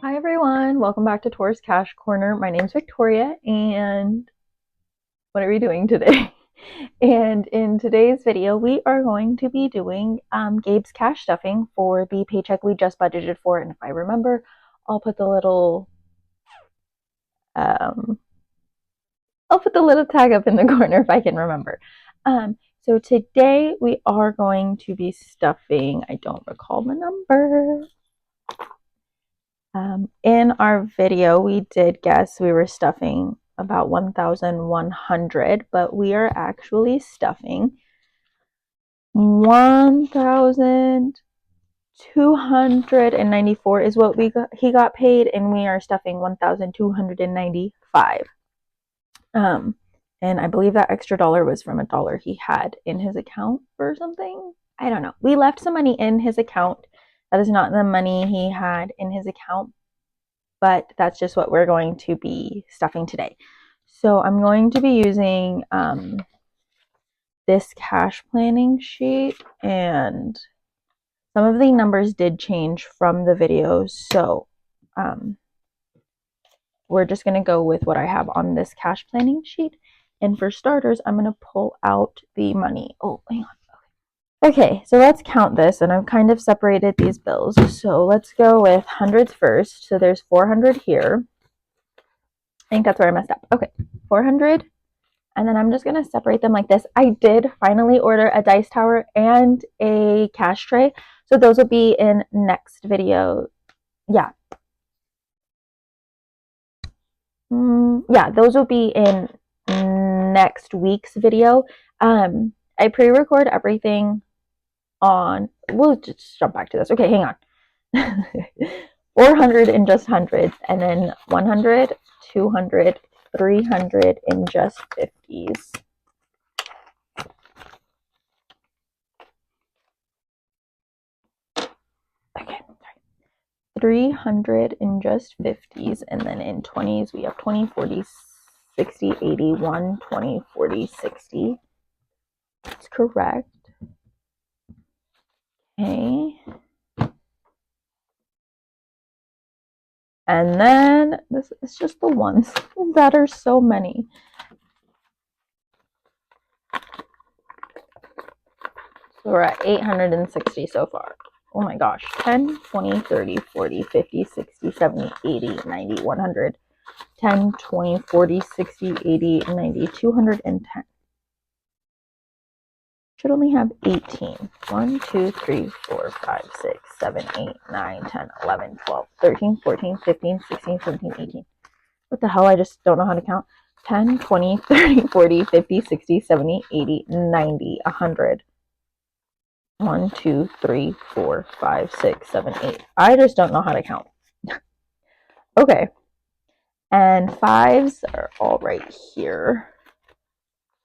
Hi everyone, welcome back to TorsCashCorner. My name's Victoria, and what are we doing today? And in today's video, we are going to be doing Gabe's cash stuffing for the paycheck we just budgeted for. And if I remember, I'll put the little tag up in the corner if I can remember. So today we are going to be stuffing. I don't recall the number. In our video, we did guess we were stuffing about 1,100, but we are actually stuffing 1,294 is what he got paid, and we are stuffing 1,295. And I believe that extra dollar was from a dollar he had in his account or something. I don't know. We left some money in his account. That is not the money he had in his account, but that's just what we're going to be stuffing today. So I'm going to be using this cash planning sheet, and some of the numbers did change from the video, so we're just going to go with what I have on this cash planning sheet. And for starters, I'm going to pull out the money. Oh, hang on. Okay, so let's count this, and I've kind of separated these bills. So let's go with hundreds first. So there's 400 here. I think that's where I messed up. Okay, 400, and then I'm just going to separate them like this. I did finally order a dice tower and a cash tray, so those will be in next video. Yeah. Yeah, those will be in next week's video. I pre-record everything on, we'll just jump back to this. Okay, hang on. 400 in just hundreds, and then 100, 200, 300 in just 50s. Okay, 300 in just 50s, and then in 20s we have 20, 40, 60, 80, 1, 20, 40, 60. That's correct. Okay. And then this is just the ones that are so many. So we're at 860 so far. Oh my gosh. 10, 20, 30, 40, 50, 60, 70, 80, 90, 100. 10, 20, 40, 60, 80, 90, 210. Should only have 18. 1, 2, 3, 4, 5, 6, 7, 8, 9, 10, 11, 12, 13, 14, 15, 16, 17, 18. What the hell? I just don't know how to count. 10, 20, 30, 40, 50, 60, 70, 80, 90, 100. 1, 2, 3, 4, 5, 6, 7, 8. I just don't know how to count. Okay. And fives are all right here.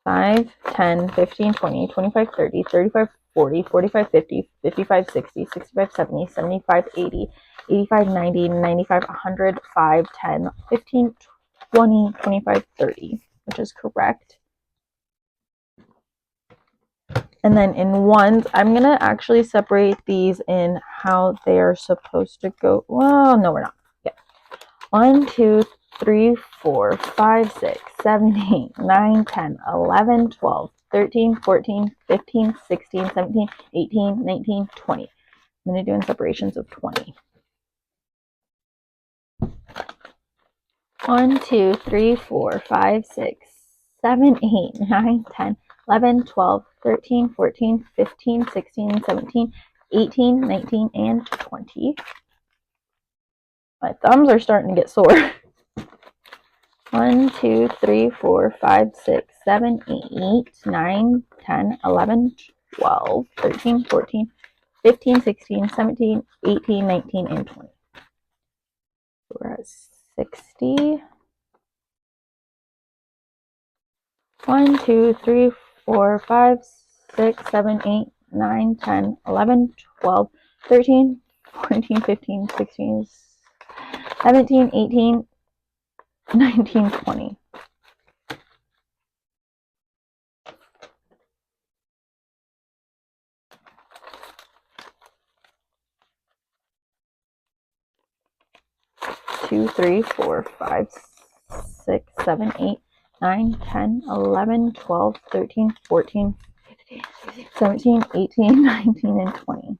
5, 10, 15, 20, 25, 30, 35, 40, 45, 50, 55, 60, 65, 70, 75, 80, 85, 90, 95, 100, 5, 10, 15, 20, 25, 30, which is correct. And then in ones, I'm going to actually separate these in how they are supposed to go. Well, no, we're not. Yeah. 1, 2, 3, 4, 5, 6, 7, 8, 9, 10, 11, 12, 13, 14, 15, 16, 17, 18, 19, 20. I'm going to do in separations of 20. 1, 2, 3, 4, 5, 6, 7, 8, 9, 10, 11, 12, 13, 14, 15, 16, 17, 18, 19, and 20. My thumbs are starting to get sore. 1, 2, 3, 4, 5, 6, 7, 8, 9, 10, 11, 12, 13, 14, 15, 16, 17, 18, 19, and 20. So we're at 60. 1, 2, 3, 4, 5, 6, 7, 8, 9, 10, 11, 12, 13, 14, 15, 16, 17, 18, 19, 20. 2, 3, 4, 5, 6, 7, 8, 9, 10, 11, 12, 13, 14, 17, 18, 19, and 20.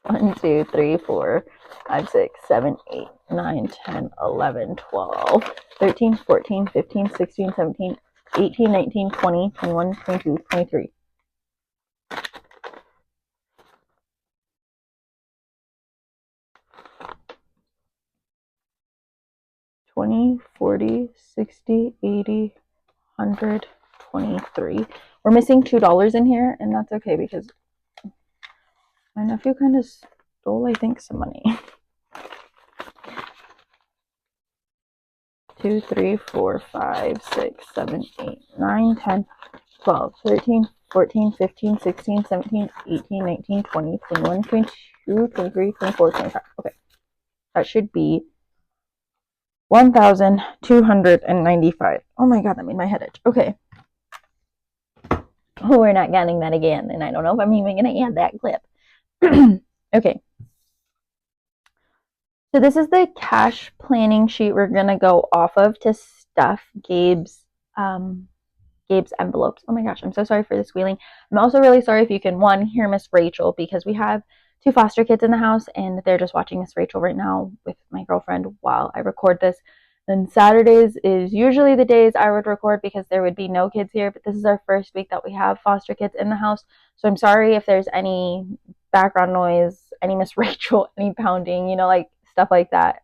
1, 2, 3, 4, 5, 6, 7, 8, 9, 10, 11, 12, 13, 14, 15, 16, 17, 18, 19, 20, 21, 22, 23. 20, 40, 60, 80, 100, 23. We're missing $2 in here, and that's okay because my nephew kind of stole, I think, some money. 2, 3, 4, 5, 6, 7, 8, 9, 10, 12, 13, 14, 15, 16, 17, 18, 19, 20, 21, 22, 23, 24, 25. Okay. That should be 1,295. Oh my god, that made my head itch. Okay. Oh, we're not getting that again, and I don't know if I'm even going to add that clip. Okay. So this is the cash planning sheet we're going to go off of to stuff Gabe's envelopes. Oh my gosh, I'm so sorry for the squealing. I'm also really sorry if you can, one, hear Miss Rachel, because we have 2 foster kids in the house, and they're just watching Miss Rachel right now with my girlfriend while I record this. And Saturdays is usually the days I would record because there would be no kids here, but this is our first week that we have foster kids in the house. So I'm sorry if there's any background noise, any Miss Rachel, any pounding, you know, like stuff like that.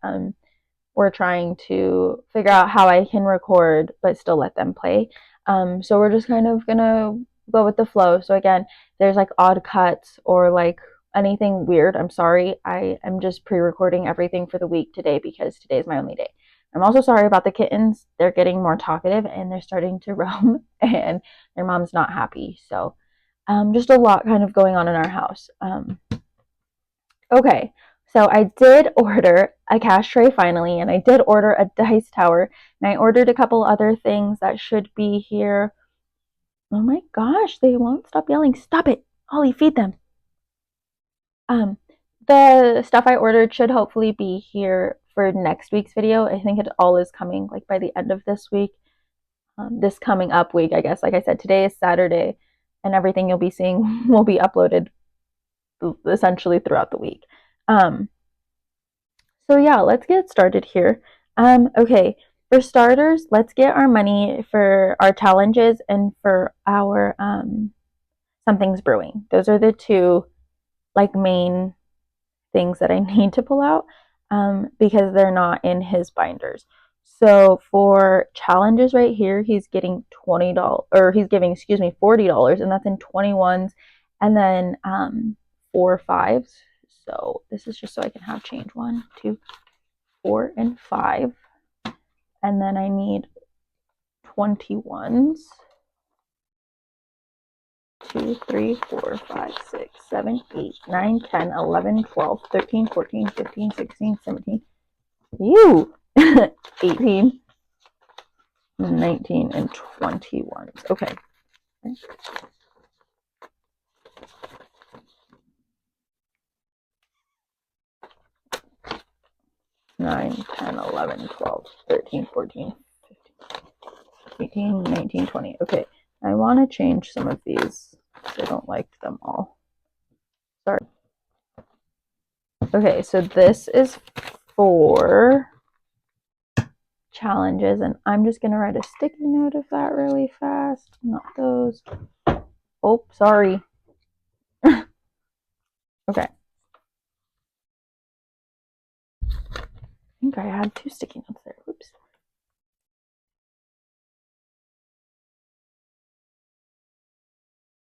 We're trying to figure out how I can record but still let them play. So we're just kind of gonna go with the flow. So again, there's like odd cuts or like anything weird, I'm sorry. I am just pre-recording everything for the week today because today is my only day. I'm also sorry about the kittens. They're getting more talkative and they're starting to roam and their mom's not happy. So just a lot kind of going on in our house. Okay, so I did order a cash tray finally, and I did order a dice tower, and I ordered a couple other things that should be here. Oh my gosh, they won't stop yelling. Stop it. Ollie, feed them. The stuff I ordered should hopefully be here for next week's video. I think it all is coming like by the end of this week. This coming up week, I guess. Like I said, today is Saturday, and everything you'll be seeing will be uploaded essentially throughout the week. So yeah, let's get started here. Okay, for starters, let's get our money for our challenges and for our Something's Brewing. Those are the two like main things that I need to pull out because they're not in his binders. So for challenges right here, he's getting $20, or he's giving, excuse me, $40, and that's in 21s, and then 4 5s. So this is just so I can have change. 1, 2, 4, and 5, and then I need 21s. 2, 3, 4, 5, 6, 7, 8, 9, 10, 11, 12, 13, 14, 15, 16, 17, 18, 19, and 21. Okay. 9, 10, 11, 12, 13, 14, 15, 18, 19, 20. Okay. I want to change some of these because I don't like them all. Sorry. Okay, so this is for challenges, and I'm just going to write a sticky note of that really fast. Not those. Oh, sorry. Okay. I think I had 2 sticky notes there. Oops.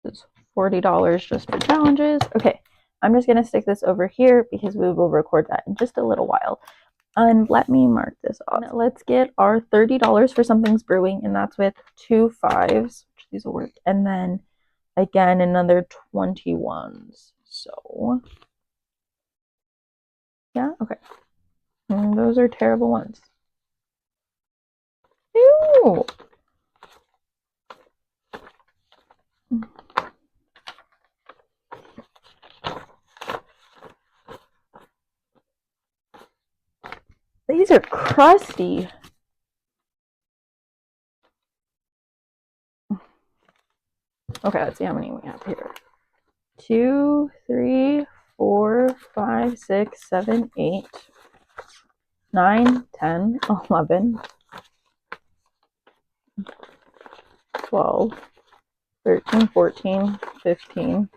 It's $40 just for challenges. Okay, I'm just going to stick this over here because we will record that in just a little while. And let me mark this off. Let's get our $30 for Something's Brewing, and that's with 2 5s, which these will work, and then again another 21s. So yeah, okay. And those are terrible ones. Ew. These are crusty. Okay, let's see how many we have here. 2, 3, 4, 5, 6, 7, 8, 9, 10, 11, 12, 13, 14, 15,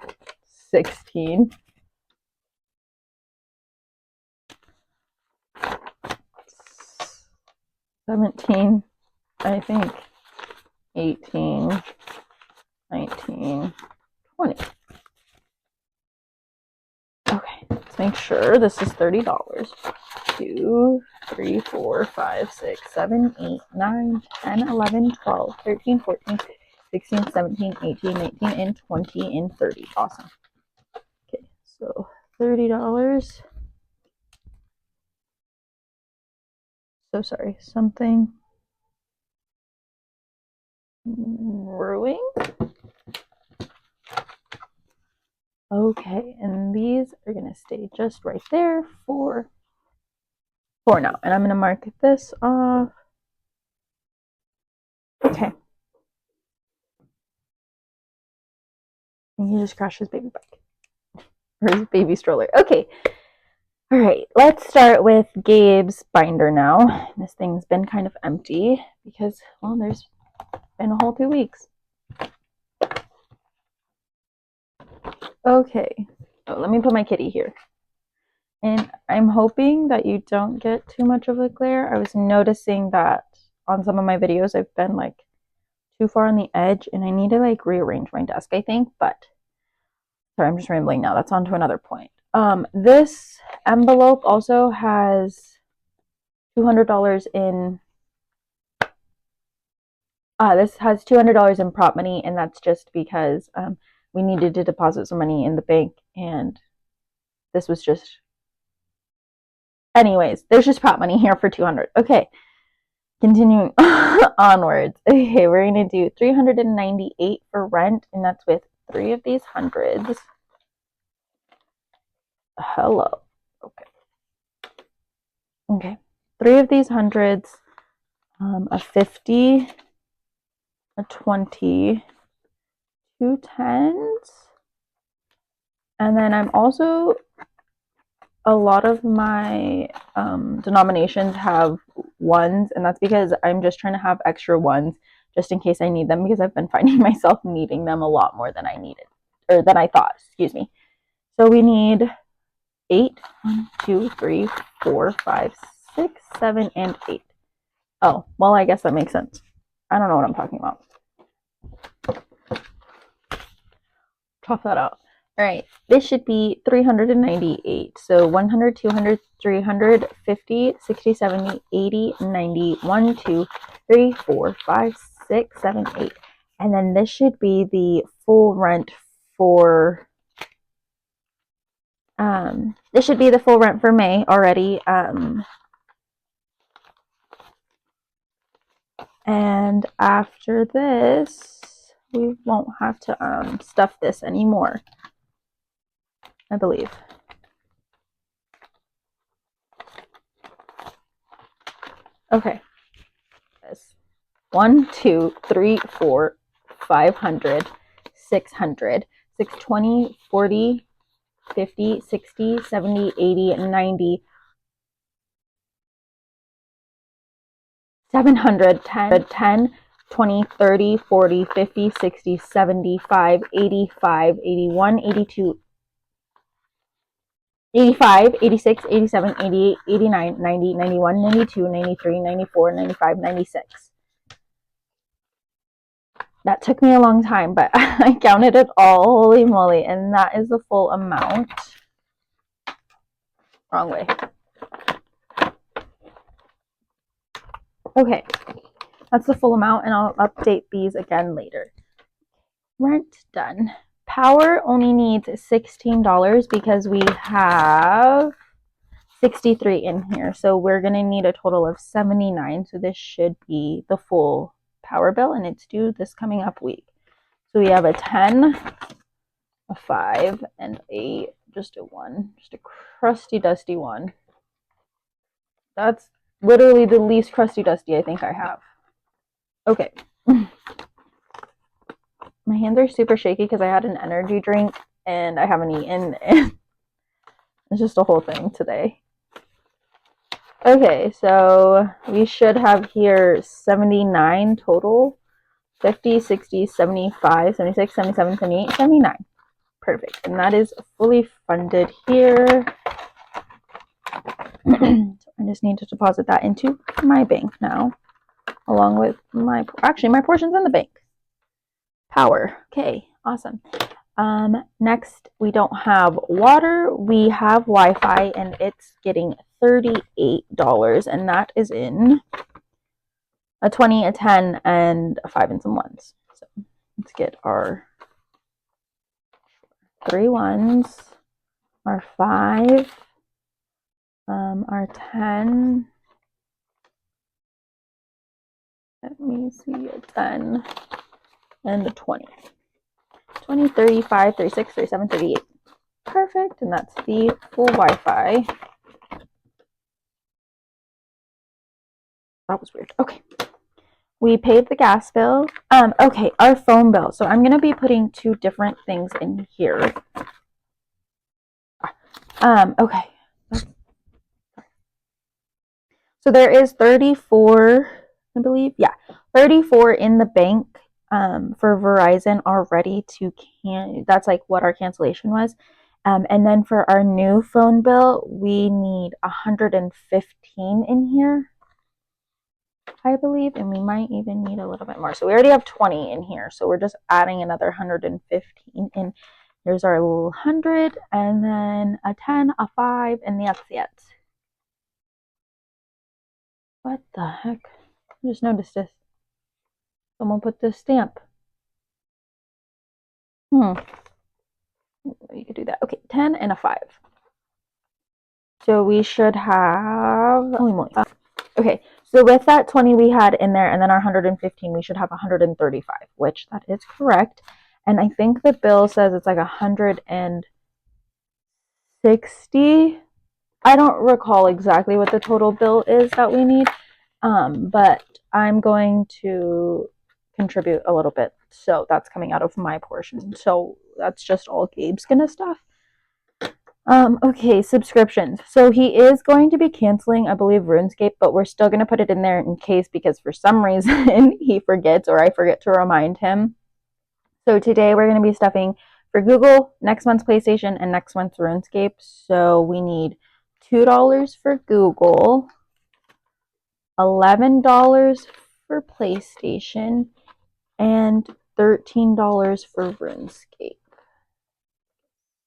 16, 17, I think, 18, 19, 20. Okay, let's make sure this is $30. 2, 3, 4, 5, 6, 7, 8, 9, 10, 11, 12, 13, 14, 16, 17, 18, 19, and 20, and 30. Awesome. Okay, so $30. So sorry, something brewing. Okay, and these are going to stay just right there for now. And I'm going to mark this off. Okay. And he just crashed his baby bike. Or his baby stroller. Okay. All right, let's start with Gabe's binder now. This thing's been kind of empty because, well, there's been a whole 2 weeks. Okay. Oh, let me put my kitty here. And I'm hoping that you don't get too much of a glare. I was noticing that on some of my videos I've been like too far on the edge and I need to like rearrange my desk, I think, but sorry, I'm just rambling now. That's on to another point. This envelope also has $200 in this has $200 in prop money, and that's just because we needed to deposit some money in the bank, and this was just, anyways, there's just prop money here for $200. Okay, continuing onwards. Okay, we're gonna do $398 for rent, and that's with 3 of these hundreds. Hello. Okay, 3 of these hundreds, a 50, a 20, 2 tens, and then I'm also, a lot of my denominations have ones, and that's because I'm just trying to have extra ones just in case I need them, because I've been finding myself needing them a lot more than I needed, or than I thought, excuse me. So we need 8, 1, 2, 3, 4, 5, 6, 7, and 8. Oh, well, I guess that makes sense. I don't know what I'm talking about. Chop that out. All right, this should be 398. So 100, 200, 300, 50, 60, 70, 80, 90, 1, 2, 3, 4, 5, 6, 7, 8. And then this should be the full rent for, this should be the full rent for May already. And after this, we won't have to stuff this anymore, I believe. Okay. 1, 2, 3, 4, 500, 600, 620, 40, 50, 60, 70, 80, 90, 700, 10, 20, 30, 40, 50, 60, 75, 85, 81, 82, 85, 86, 87, 88, 89, 90, 91, 92, 93, 94, 95, 96. That took me a long time, but I counted it all, holy moly, and that is the full amount. Wrong way. Okay, that's the full amount, and I'll update these again later. Rent done. Power only needs $16 because we have 63 in here, so we're going to need a total of 79, so this should be the full power bill, and it's due this coming up week. So we have a 10, a 5, and just a 1, just a crusty dusty 1. That's literally the least crusty dusty I think I have. Okay. My hands are super shaky because I had an energy drink and I haven't eaten. And it's just a whole thing today. Okay, so we should have here 79 total. 50, 60, 75, 76, 77, 78, 79. Perfect. And that is fully funded here. So I just need to deposit that into my bank now, along with my portion's in the bank. Power. Okay, awesome. Next, we don't have water. We have Wi-Fi, and it's getting $38, and that is in a 20, a 10, and a 5 and some ones. So let's get our 3 ones, our 5, our 10. Let me see, a 10 and a 20. 20, 35, 36, 37, 38. Perfect, and that's the full Wi-Fi. That was weird. Okay. We paid the gas bill. Okay, our phone bill. So I'm going to be putting 2 different things in here. Okay. So there is 34, I believe. Yeah, 34 in the bank for Verizon already that's like what our cancellation was. And then for our new phone bill, we need 115 in here, I believe, and we might even need a little bit more. So we already have 20 in here, so we're just adding another 115 in. There's our little 100, and then a 10, a 5, and that's it. What the heck? I just noticed this. Someone put this stamp. You could do that. Okay, 10 and a 5. So we should have, holy moly. Okay, so with that 20 we had in there, and then our 115, we should have 135, which that is correct. And I think the bill says it's like 160. I don't recall exactly what the total bill is that we need, but I'm going to contribute a little bit. So that's coming out of my portion. So that's just all Gabe's gonna stuff. Okay, subscriptions. So he is going to be canceling, I believe, RuneScape, but we're still going to put it in there in case, because for some reason he forgets or I forget to remind him. So today we're going to be stuffing for Google, next month's PlayStation, and next month's RuneScape. So we need $2 for Google, $11 for PlayStation, and $13 for RuneScape.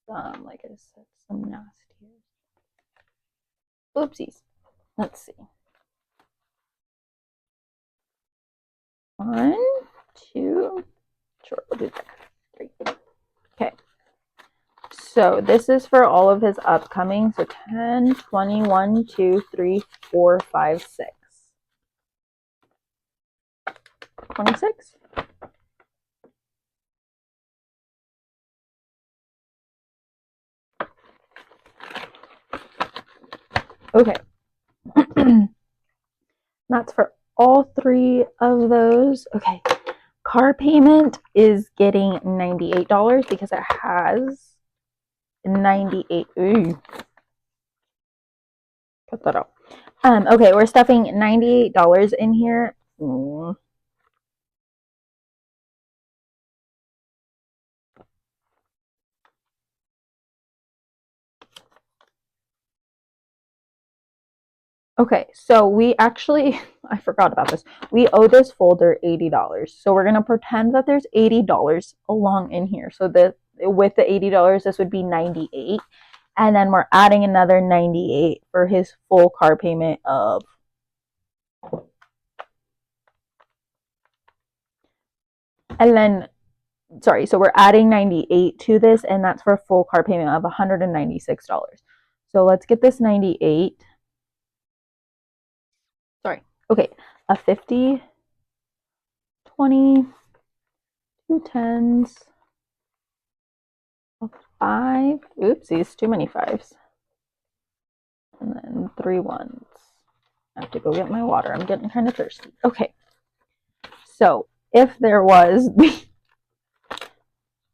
Like I said, some nasty. Oopsies. Let's see. 1, 2, sure, we'll do that. 3. Okay. So this is for all of his upcoming. So 10, 20, 1, 2, 3, 4, 5, 6. 26. Okay. That's for all 3 of those. Okay. Car payment is getting $98 because it has 98. Ooh. Cut that out. Okay, we're stuffing $98 in here. Okay, so we actually, I forgot about this. We owe this folder $80. So we're going to pretend that there's $80 along in here. So with the $80, this would be $98. And then we're adding another $98 for his full car payment of, and then, sorry, so we're adding $98 to this, and that's for a full car payment of $196. So let's get this 98. Sorry. Okay, a 50, 20, 2 10s, a 5. Oopsies, too many 5s. And then 3 1s. I have to go get my water. I'm getting kind of thirsty. Okay. So if there was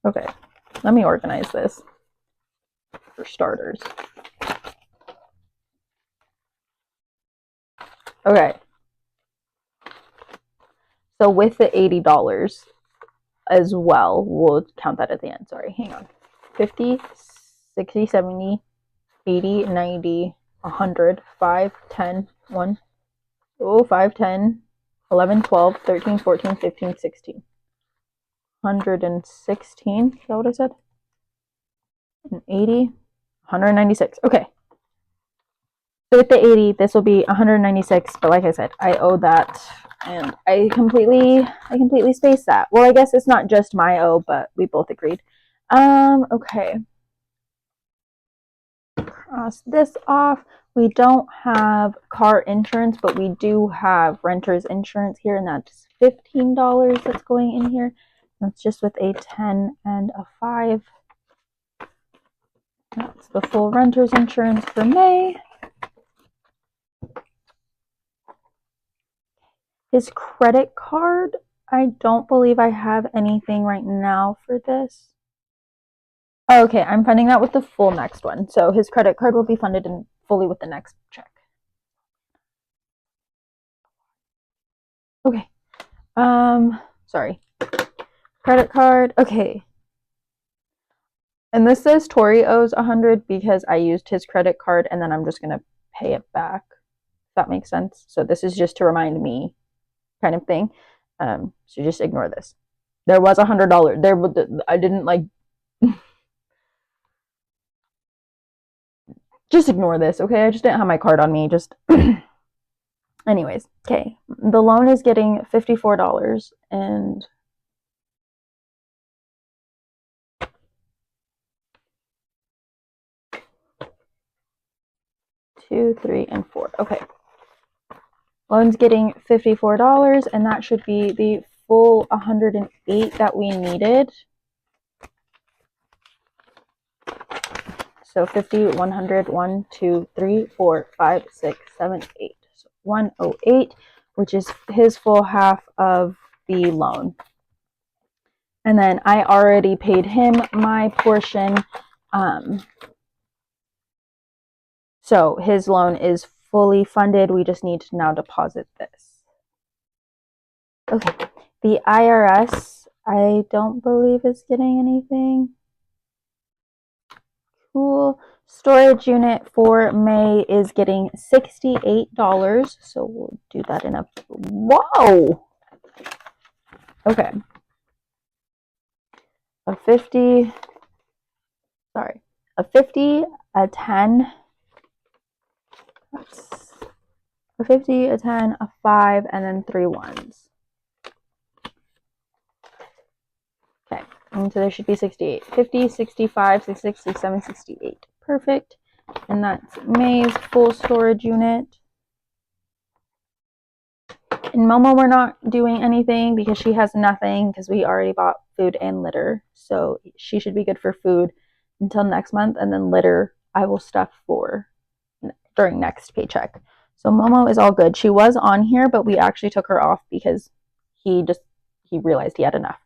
okay, let me organize this for starters. Okay. So with the $80 as well, we'll count that at the end. Sorry, hang on. 50, 60, 70, 80, 90, 100, 5, 10, 1, 5, 10, 11, 12, 13, 14, 15, 16. 116, is that what I said? And 80, 196. Okay. So with the 80, this will be 196, but like I said, I owe that, and I completely spaced that. Well, I guess it's not just my owe, but we both agreed. Okay. Cross this off. We don't have car insurance, but we do have renter's insurance here, and that's $15 that's going in here. That's just with a 10 and a 5. That's the full renter's insurance for May. His credit card, I don't believe I have anything right now for this. Okay, I'm funding that with the full next one. So his credit card will be funded in fully with the next check. Okay. Sorry. Credit card. Okay. And this says Tori owes 100 because I used his credit card and then I'm just going to pay it back. If that makes sense. So this is just to remind me kind of thing. So just ignore this. There was $100 there, but I didn't like just ignore this, okay? I just didn't have my card on me. Just anyways, okay. The loan is getting $54 and 2, 3, and 4. Okay. Loan's getting $54, and that should be the full 108 that we needed. So 50, 100, 1, 2, 3, 4, 5, 6, 7, 8. So 108, which is his full half of the loan. And then I already paid him my portion. So his loan is fully funded. We just need to now deposit this. Okay. The IRS, I don't believe is getting anything. Cool. Storage unit for May is getting $68. So we'll do that in a, whoa. Okay. A 50, sorry, a 50, a 10, that's a 50, a 10, a 5, and then 3 ones. Okay, and so there should be 68. 50, 65, 66, 67, 68. Perfect. And that's May's full storage unit. In Momo, we're not doing anything because she has nothing because we already bought food and litter. So she should be good for food until next month, and then litter I will stuff for during next paycheck. So Momo is all good. She was on here, but we actually took her off because he realized he had enough.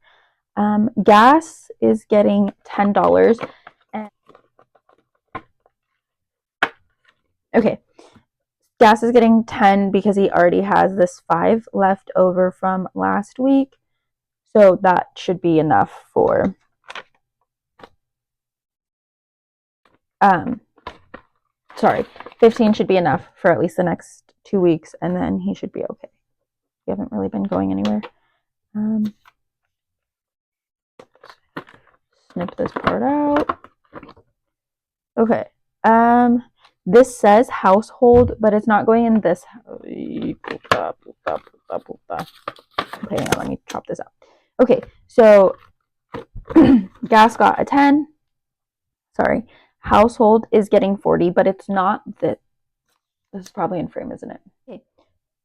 Gas is getting $10. And okay. Gas is getting 10 because he already has this 5 left over from last week. So that should be enough for sorry, 15 should be enough for at least the next 2 weeks, and then he should be okay. We haven't really been going anywhere. Snip this part out. Okay. This says household, but it's not going in this. Okay, hang on, let me chop this out. Okay, so gas got a 10. Sorry. Household is getting 40, but it's not that. This is probably in frame, isn't it? Okay.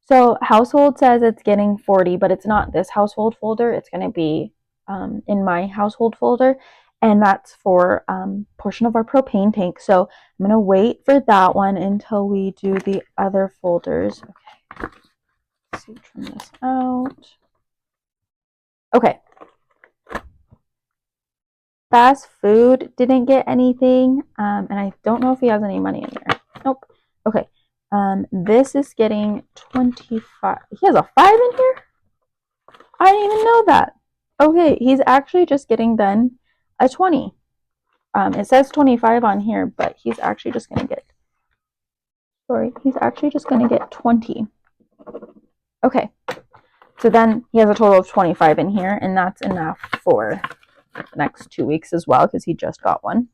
So household says it's getting 40, but it's not this household folder. It's going to be in my household folder. and that's for portion of our propane tank. So I'm gonna wait for that one until we do the other folders. Okay, let's see, trim this out. Okay, fast food didn't get anything, and I don't know if he has any money in there. Nope. Okay, this is getting 25. He has a 5 in here? I didn't even know that. Okay, he's actually just getting then a 20. It says 25 on here, but he's actually just gonna get, he's actually just gonna get 20. Okay, so then he has a total of 25 in here, and that's enough for the next 2 weeks as well, because he just got one.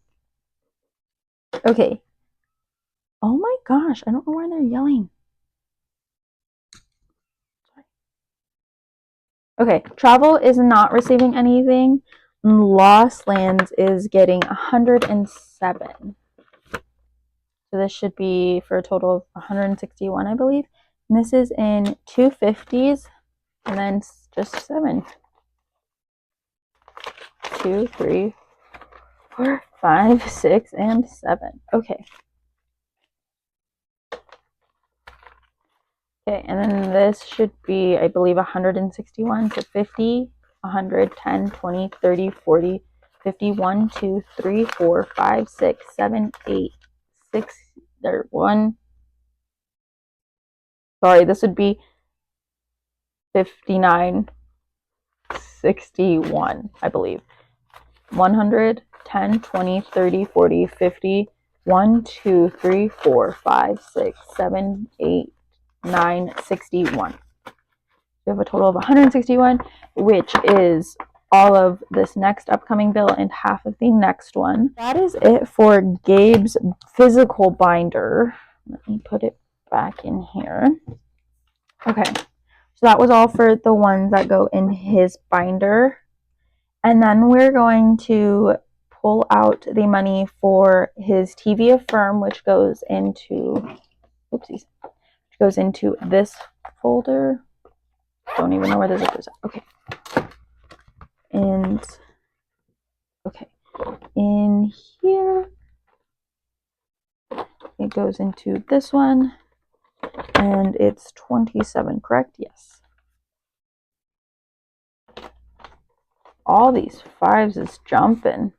Okay. Oh my gosh, I don't know why they're yelling. Okay, travel is not receiving anything. Lost Lands is getting 107. So this should be for a total of 161, I believe. And this is in 250s, and then just 7. 2, 3, 4, 5, 6, and 7. Okay. Okay, and then this should be, I believe, 161 to 50, 110, 20, 30, 40, 51, 2, 3, 4, 5, 6, 7, 8, 6, there, 1. Sorry, this would be 59, 61, I believe. 100, 10, 20, 30, 40, 50, 1, 2, 3, 4, 5, 6, 7, 8, 9, 61. We have a total of 161, which is all of this next upcoming bill and half of the next one. That is it for Gabe's physical binder. Let me put it back in here. Okay, so that was all for the ones that go in his binder. And then we're going to pull out the money for his TV Affirm, which goes into, oopsies, which goes into this folder. Don't even know where the zip is at. Okay. And, okay, in here, it goes into this one, and it's 27, correct? Yes. All these 5s is jumping.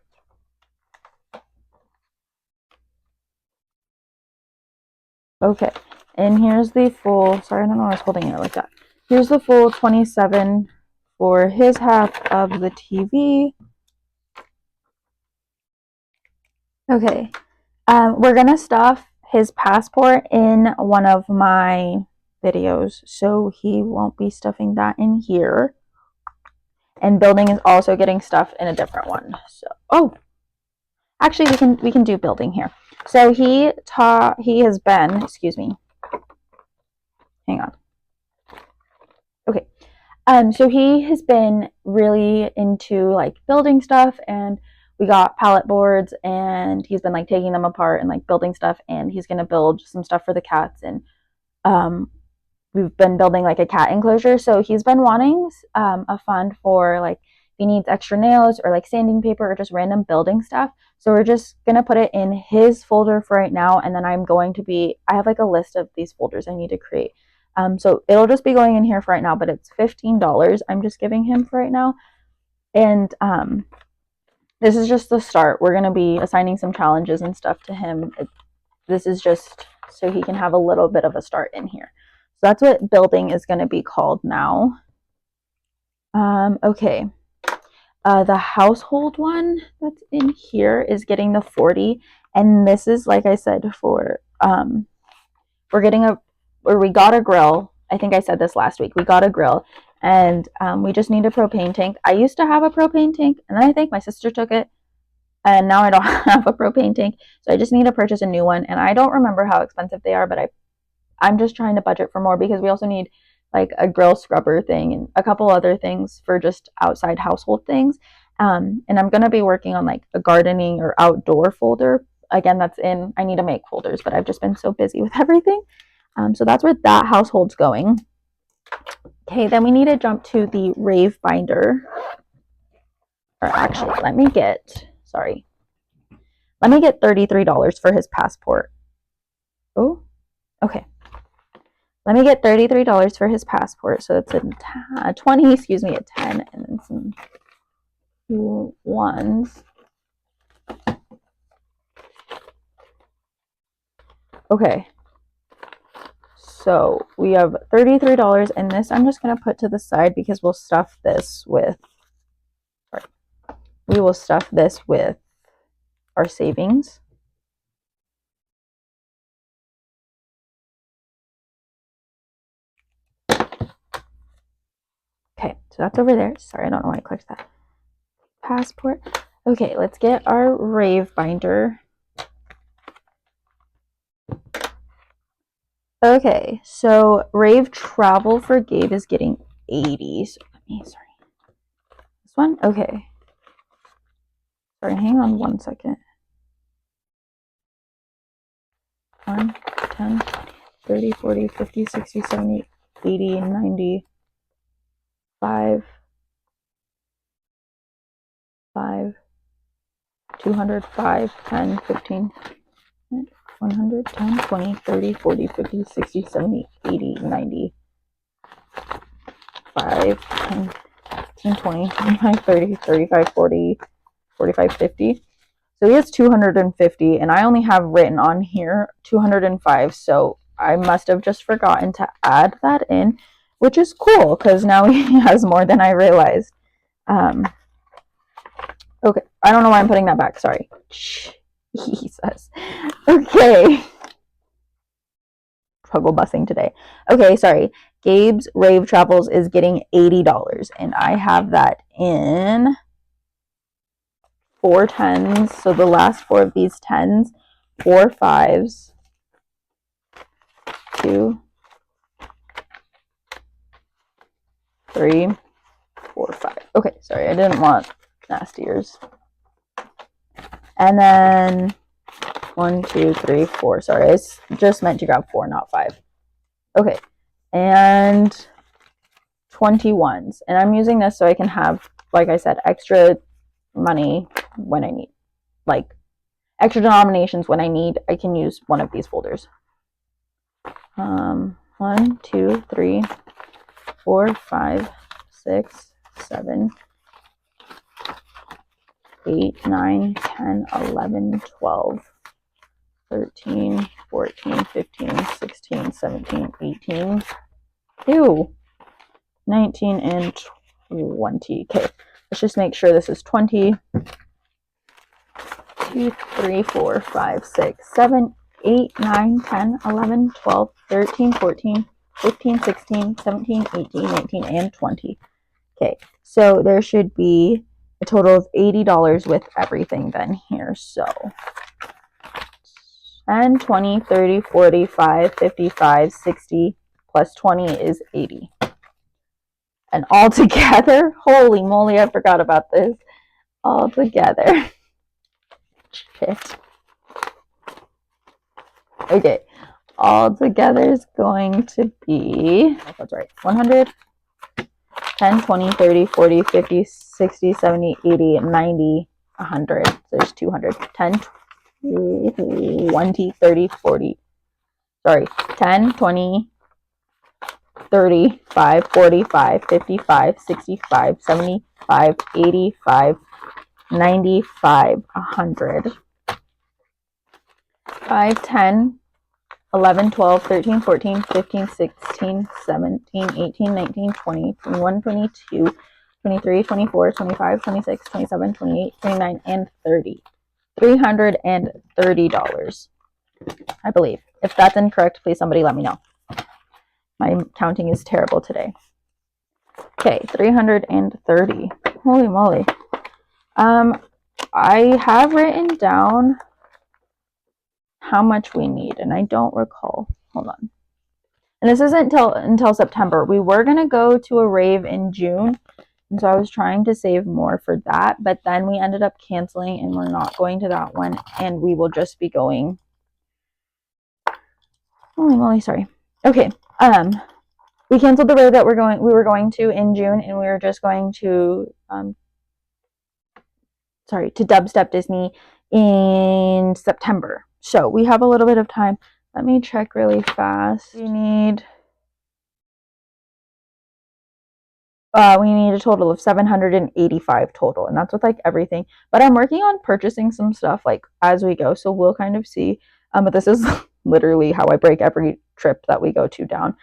Okay, and here's the full, sorry, I don't know why I was holding it like that. Here's the full 27 for his half of the TV. Okay, we're gonna stuff his passport in one of my videos, so he won't be stuffing that in here. And building is also getting stuffed in a different one. So, oh, actually, we can do building here. So he has been, excuse me, hang on. Okay, so he has been really into like building stuff, and we got pallet boards, and he's been like taking them apart and like building stuff, and he's gonna build some stuff for the cats, and we've been building like a cat enclosure. So he's been wanting a fund for like if he needs extra nails or like sanding paper or just random building stuff. So we're just gonna put it in his folder for right now, and then I have like a list of these folders I need to create. So it'll just be going in here for right now, but it's $15 I'm just giving him for right now. And this is just the start. We're gonna be assigning some challenges and stuff to him. This is just so he can have a little bit of a start in here. So that's what building is going to be called now. Okay. The household one that's in here is getting the 40. And this is, like I said, for, we got a grill. I think I said this last week. We got a grill, and we just need a propane tank. I used to have a propane tank, and then I think my sister took it, and now I don't have a propane tank. So I just need to purchase a new one. And I don't remember how expensive they are, but I'm just trying to budget for more, because we also need like a grill scrubber thing and a couple other things for just outside household things. And I'm going to be working on like a gardening or outdoor folder. Again, I need to make folders, but I've just been so busy with everything. So that's where that household's going. Okay, then we need to jump to the rave binder. Or actually, let me get Sorry. Let me get $33 for his passport. Oh, okay. Let me get $33 for his passport. So it's a 20, excuse me, a 10, and then some ones. Okay. So we have $33, and this I'm just going to put to the side because we'll stuff this with, we will stuff this with our savings. Okay, so that's over there. Sorry, I don't know why I clicked that. Passport. Okay, let's get our rave binder. Okay, so rave travel for Gabe is getting 80. So let me, sorry. This one? Okay. Sorry, hang on 1 second. 1, 10, 30, 40, 50, 60, 70, 80, 90, 5, 200, 5, 10, 15, 100, 10, 20, 30, 40, 50, 60, 70, 80, 90, 5, 10, 15, 20, 25, 30, 35, 40, 45, 50. So he has 250, and I only have written on here 205, so I must have just forgotten to add that in, which is cool, because now he has more than I realized. Okay, I don't know why I'm putting that back, sorry. Jesus. Okay. Struggle busing today. Okay, sorry. Gabe's Rave Travels is getting $80, and I have that in 4 10s. So the last 4 of these 10s, 4 5s, 2, 3, 4, 5. Okay, sorry, I didn't want nasty ears. And then 1, 2, 3, 4. Sorry, I just meant to grab 4, not 5. Okay, and 21s. And I'm using this so I can have, like I said, extra money when I need, like extra denominations when I need. I can use one of these folders. 1, 2, 3, 4, 5, 6, 7, 8, 9, 10, 11, 12, 13, 14, 15, 16, 17, 18, 19, and 20. Okay, let's just make sure this is 20. 2, 3, 4, 5, 6, 7, 8, 9, 10, 11, 12, 13, 14, 15, 16, 17, 18, 19, and 20. Okay, so there should be a total of $80 with everything then here. So 10, 20, 30, 45, 55, 60 plus 20 is 80. And all together, holy moly, I forgot about this. All together. Shit. Okay, all together is going to be, that's right, 100, 10, 20, 30, 40, 50, 60, 70, 80, 90, 100. So there's 200. 10, 20, 30, 40. Sorry, 10, 20, 35, 45, 55, 65, 75, 85, 95, 100. 5, 10, 11, 12, 13, 14, 15, 16, 17, 18, 19, 20, 21, 22, 23, 24, 25, 26, 27, 28, 29, and 30. $330, I believe. If that's incorrect, please somebody let me know. My counting is terrible today. Okay, 330. Holy moly. I have written down how much we need, and I don't recall. Hold on. And this isn't until September. We were going to go to a rave in June, and so I was trying to save more for that, but then we ended up canceling, and we're not going to that one, and we will just be going. Holy moly, sorry. Okay, we canceled the rave that we were going to in June, and we were just going to to Dubstep Disney in September. So we have a little bit of time. Let me check really fast. We need a total of 785 total, and that's with like everything. But I'm working on purchasing some stuff like as we go, so we'll kind of see. But this is literally how I break every trip that we go to down.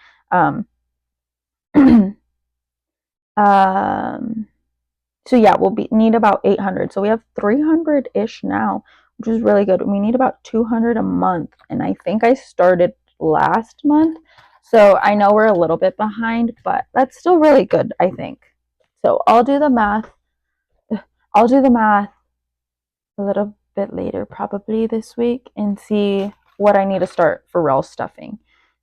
So yeah, we'll need about 800. So we have 300-ish now, which is really good. We need about 200 a month, and I think I started last month. So I know we're a little bit behind, but that's still really good, I think. So I'll do the math. I'll do the math a little bit later, probably this week, and see what I need to start for real stuffing.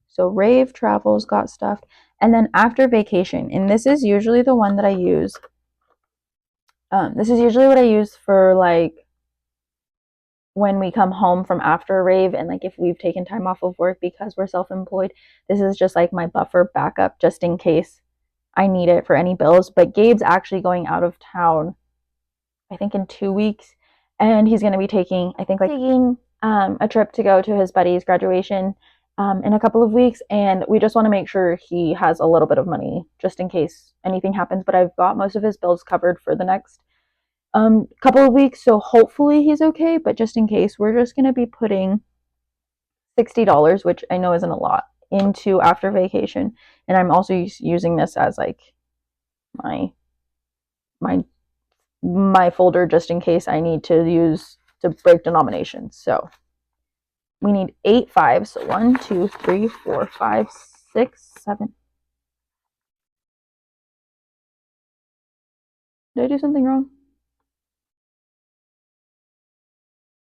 So Rave Travels got stuffed. And then After Vacation, and this is usually the one that I use. This is usually what I use for like when we come home from after a rave, and like if we've taken time off of work because we're self-employed. This is just like my buffer backup just in case I need it for any bills. But Gabe's actually going out of town, I think in 2 weeks, and he's going to be taking a trip to go to his buddy's graduation in a couple of weeks, and we just want to make sure he has a little bit of money just in case anything happens. But I've got most of his bills covered for the next couple of weeks, so hopefully he's okay. But just in case, we're just going to be putting $60, which I know isn't a lot, into After Vacation, and I'm also using this as like my folder just in case I need to use to break denominations. So we need 8 5s. So 1 2 3 4 5 6 7. Did I do something wrong?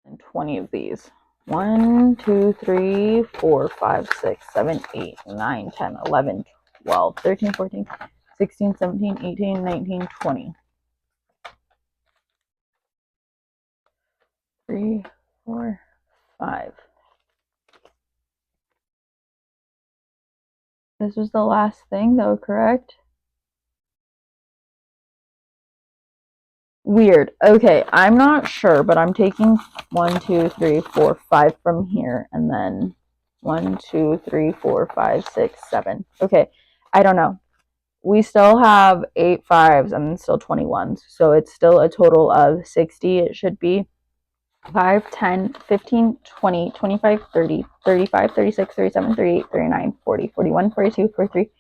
And 20 of these. 1 2 3 4 5 6 7 8 9 10 11 12 13 14 16 17 18 19 20. 3 4 5. This was the last thing though, correct? Weird. Okay, I'm not sure, but I'm taking 1 2 3 4 5 from here, and then 1 2 3 4 5 6 7. Okay, I don't know. We still have 8 5s and still 21s, so it's still a total of 60. It should be 5 10 15 20 25 30 35 36 37 38 39 40 41 42 43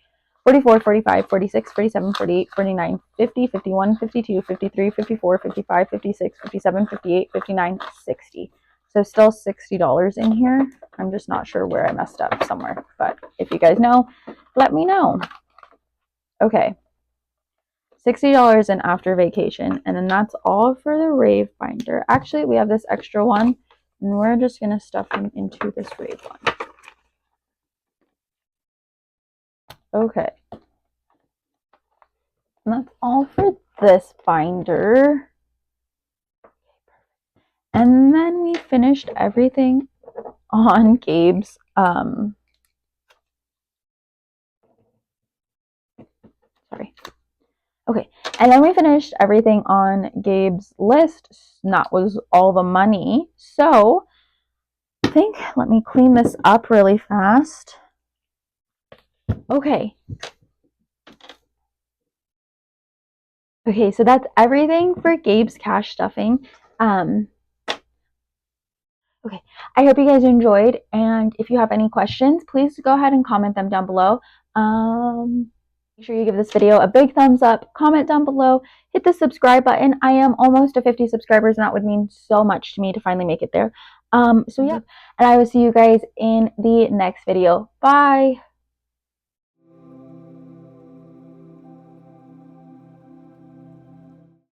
44, 45, 46, 47, 48, 49, 50, 51, 52, 53, 54, 55, 56, 57, 58, 59, 60. So still $60 in here. I'm just not sure where I messed up somewhere. But if you guys know, let me know. Okay. $60 in After Vacation. And then that's all for the Rave binder. Actually, we have this extra one. And we're just going to stuff him into this Rave one. Okay. And that's all for this binder. And then we finished everything on Gabe's Okay. And then we finished everything on Gabe's list. And that was all the money. So I think, let me clean this up really fast. Okay. Okay, so that's everything for Gabe's cash stuffing. Okay, I hope you guys enjoyed, and if you have any questions, please go ahead and comment them down below. Make sure you give this video a big thumbs up, comment down below, hit the subscribe button. I am almost to 50 subscribers, and that would mean so much to me to finally make it there. So yeah, and I will see you guys in the next video. Bye!